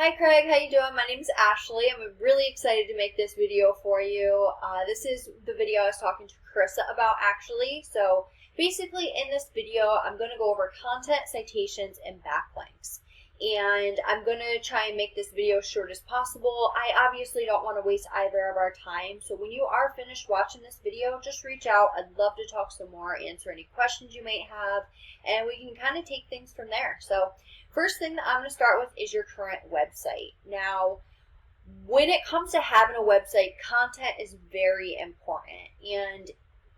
Hi Craig, how you doing? My name is Ashley. I'm really excited to make this video for you. This is the video I was talking to Carissa about actually. So basically in this video, I'm going to go over content, citations, and backlinks. And I'm going to try and make this video as short as possible. I obviously don't want to waste either of our time. So when you are finished watching this video, just reach out. I'd love to talk some more, answer any questions you might have, and we can kind of take things from there. So first thing that I'm going to start with is your current website. Now, when it comes to having a website, content is very important. And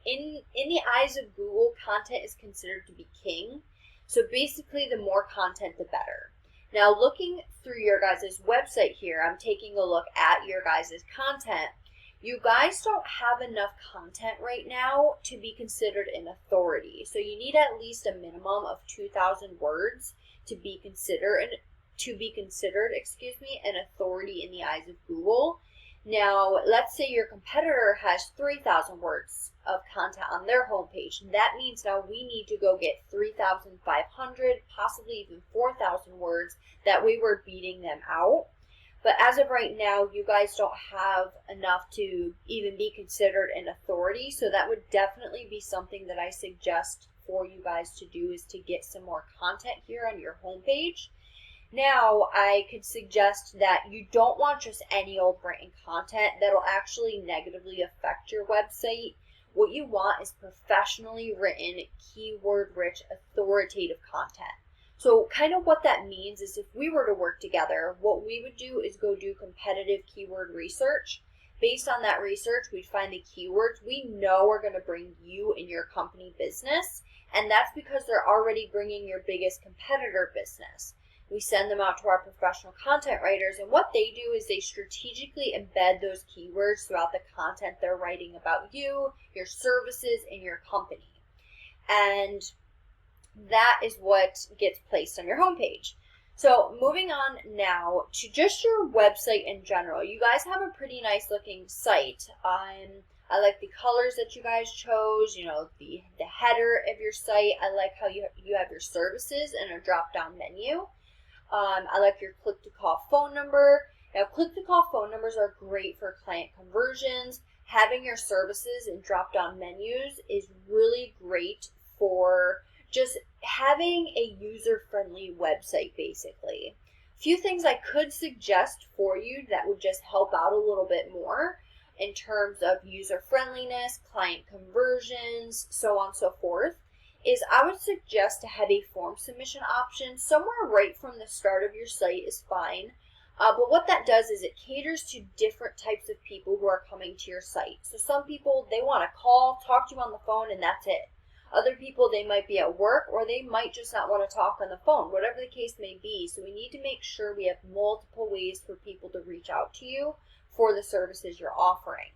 in the eyes of Google, content is considered to be king. So basically, the more content, the better. Now, looking through your guys' website here, I'm taking a look at your guys' content. You guys don't have enough content right now to be considered an authority. So you need at least a minimum of 2,000 words to be considered an authority in the eyes of Google. Now, let's say your competitor has 3,000 words of content on their homepage. That means now we need to go get 3,500, possibly even 4,000 words. That way we're beating them out. But as of right now, you guys don't have enough to even be considered an authority. So that would definitely be something that I suggest for you guys to do, is to get some more content here on your homepage. Now, I could suggest that you don't want just any old written content that'll actually negatively affect your website. What you want is professionally written, keyword-rich, authoritative content. So kind of what that means is if we were to work together, what we would do is go do competitive keyword research. Based on that research, we'd find the keywords we know are going to bring you and your company business, and that's because they're already bringing your biggest competitor business. We send them out to our professional content writers, and what they do is they strategically embed those keywords throughout the content they're writing about you, your services, and your company. And that is what gets placed on your homepage. So moving on now to just your website in general. You guys have a pretty nice looking site. I like the colors that you guys chose, the header of your site. I like how you have your services and a drop-down menu. I like your click-to-call phone number. Now, click-to-call phone numbers are great for client conversions. Having your services and drop-down menus is really great for just having a user-friendly website, basically. A few things I could suggest for you that would just help out a little bit more in terms of user-friendliness, client conversions, so on and so forth, is I would suggest to have a form submission option somewhere right from the start of your site is fine. But what that does is it caters to different types of people who are coming to your site. So some people, they want to call, talk to you on the phone, and that's it. Other people, they might be at work, or they might just not want to talk on the phone, whatever the case may be. So we need to make sure we have multiple ways for people to reach out to you for the services you're offering.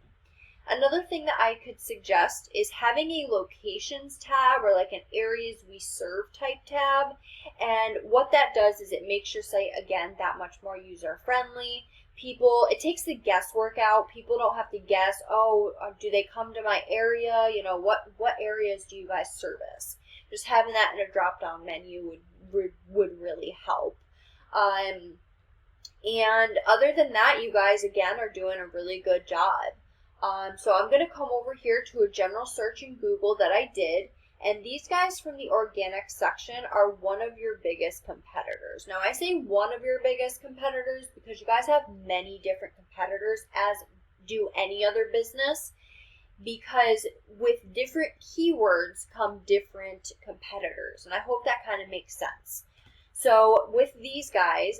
Another thing that I could suggest is having a locations tab, or like an areas we serve type tab. And what that does is it makes your site, again, that much more user friendly. It takes the guesswork out. People don't have to guess, do they come to my area? What areas do you guys service? Just having that in a drop-down menu would really help. And other than that, you guys, again, are doing a really good job. So I'm going to come over here to a general search in Google that I did. And these guys from the organic section are one of your biggest competitors. Now, I say one of your biggest competitors because you guys have many different competitors, as do any other business, because with different keywords come different competitors. And I hope that kind of makes sense. So with these guys,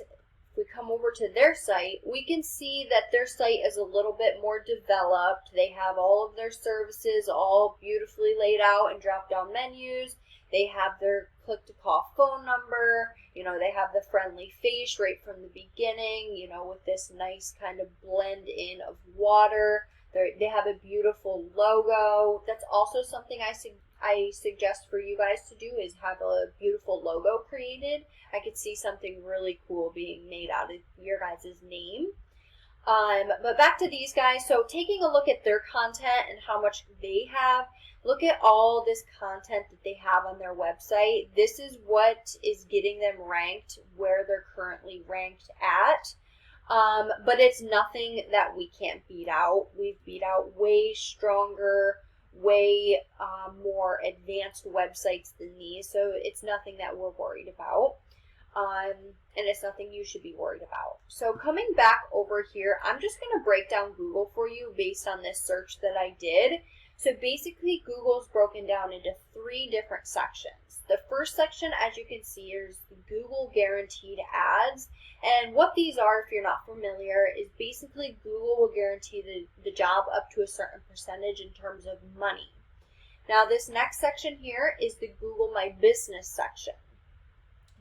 if we come over to their site, we can see that their site is a little bit more developed. They have all of their services all beautifully laid out in drop-down menus. They have their click-to-call phone number. They have the friendly face right from the beginning, with this nice kind of blend in of water. They have a beautiful logo. That's also something I suggest for you guys to do, is have a beautiful logo created. I could see something really cool being made out of your guys' name. But back to these guys. So taking a look at their content and how much they have, look at all this content that they have on their website. This is what is getting them ranked where they're currently ranked at. But it's nothing that we can't beat out. We've beat out way stronger, way more advanced websites than these. So it's nothing that we're worried about. And it's nothing you should be worried about. So coming back over here, I'm just going to break down Google for you based on this search that I did. So basically, Google's broken down into 3 different sections. The first section, as you can see, is Google Guaranteed Ads. And what these are, if you're not familiar, is basically Google will guarantee the job up to a certain percentage in terms of money. Now, this next section here is the Google My Business section.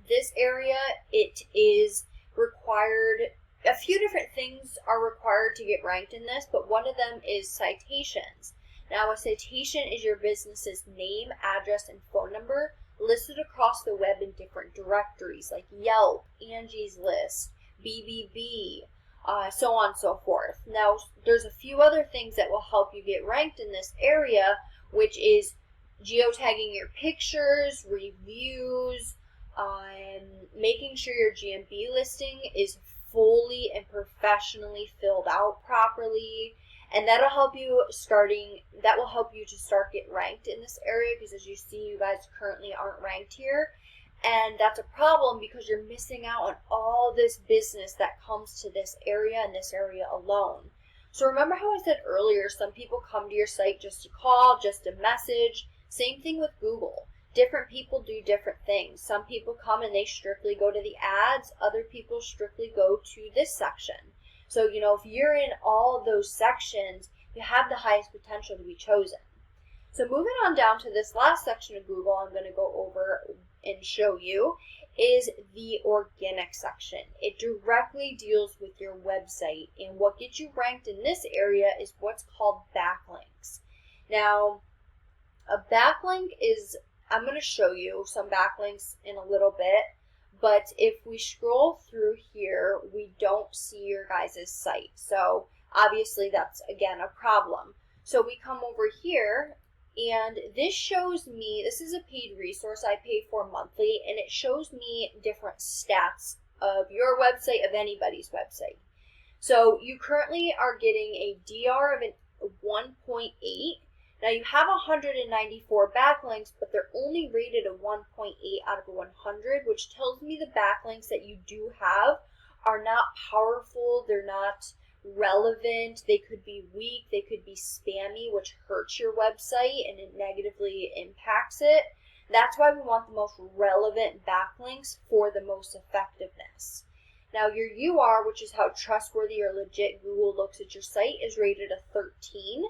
This area, it is required, a few different things are required to get ranked in this, but one of them is citations. Now, a citation is your business's name, address, and phone number listed across the web in different directories like Yelp, Angie's List, BBB, so on and so forth. Now, there's a few other things that will help you get ranked in this area, which is geotagging your pictures, reviews, making sure your GMB listing is fully and professionally filled out properly, and that will help you to start getting ranked in this area, because as you see, you guys currently aren't ranked here, and that's a problem because you're missing out on all this business that comes to this area and this area alone. So remember how I said earlier, some people come to your site just to call, just to message. Same thing with Google. Different people do different things. Some people come and they strictly go to the ads. Other people strictly go to this section. So, if you're in all those sections, you have the highest potential to be chosen. So moving on down to this last section of Google, I'm going to go over and show you, is the organic section. It directly deals with your website, and what gets you ranked in this area is what's called backlinks. Now, a backlink is, I'm going to show you some backlinks in a little bit, but if we scroll through here, we don't see your guys' site. So obviously that's, again, a problem. So we come over here, and this shows me, this is a paid resource I pay for monthly, and it shows me different stats of your website, of anybody's website. So you currently are getting a DR of 1.8. Now you have 194 backlinks, but they're only rated a 1.8 out of 100, which tells me the backlinks that you do have are not powerful, they're not relevant, they could be weak, they could be spammy, which hurts your website and it negatively impacts it. That's why we want the most relevant backlinks for the most effectiveness. Now your UR, which is how trustworthy or legit Google looks at your site, is rated a 13.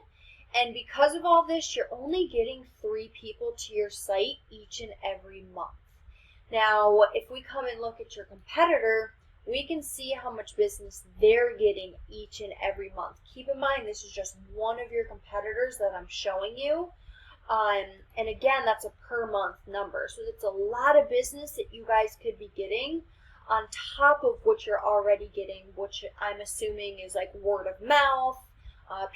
And because of all this, you're only getting 3 people to your site each and every month. Now, if we come and look at your competitor, we can see how much business they're getting each and every month. Keep in mind, this is just one of your competitors that I'm showing you. And again, that's a per month number. So that's a lot of business that you guys could be getting on top of what you're already getting, which I'm assuming is like word of mouth,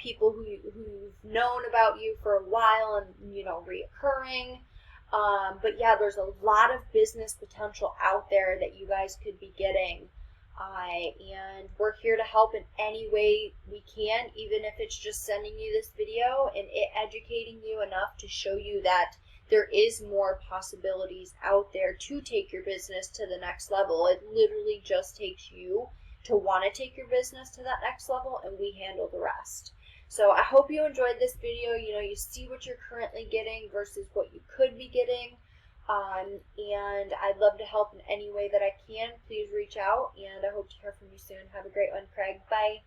people who've known about you for a while and, reoccurring. But yeah, there's a lot of business potential out there that you guys could be getting. And we're here to help in any way we can, even if it's just sending you this video and it educating you enough to show you that there is more possibilities out there to take your business to the next level. It literally just takes you to want to take your business to that next level, and we handle the rest. So I hope you enjoyed this video. You see what you're currently getting versus what you could be getting. And I'd love to help in any way that I can. Please reach out, and I hope to hear from you soon. Have a great one, Craig. Bye.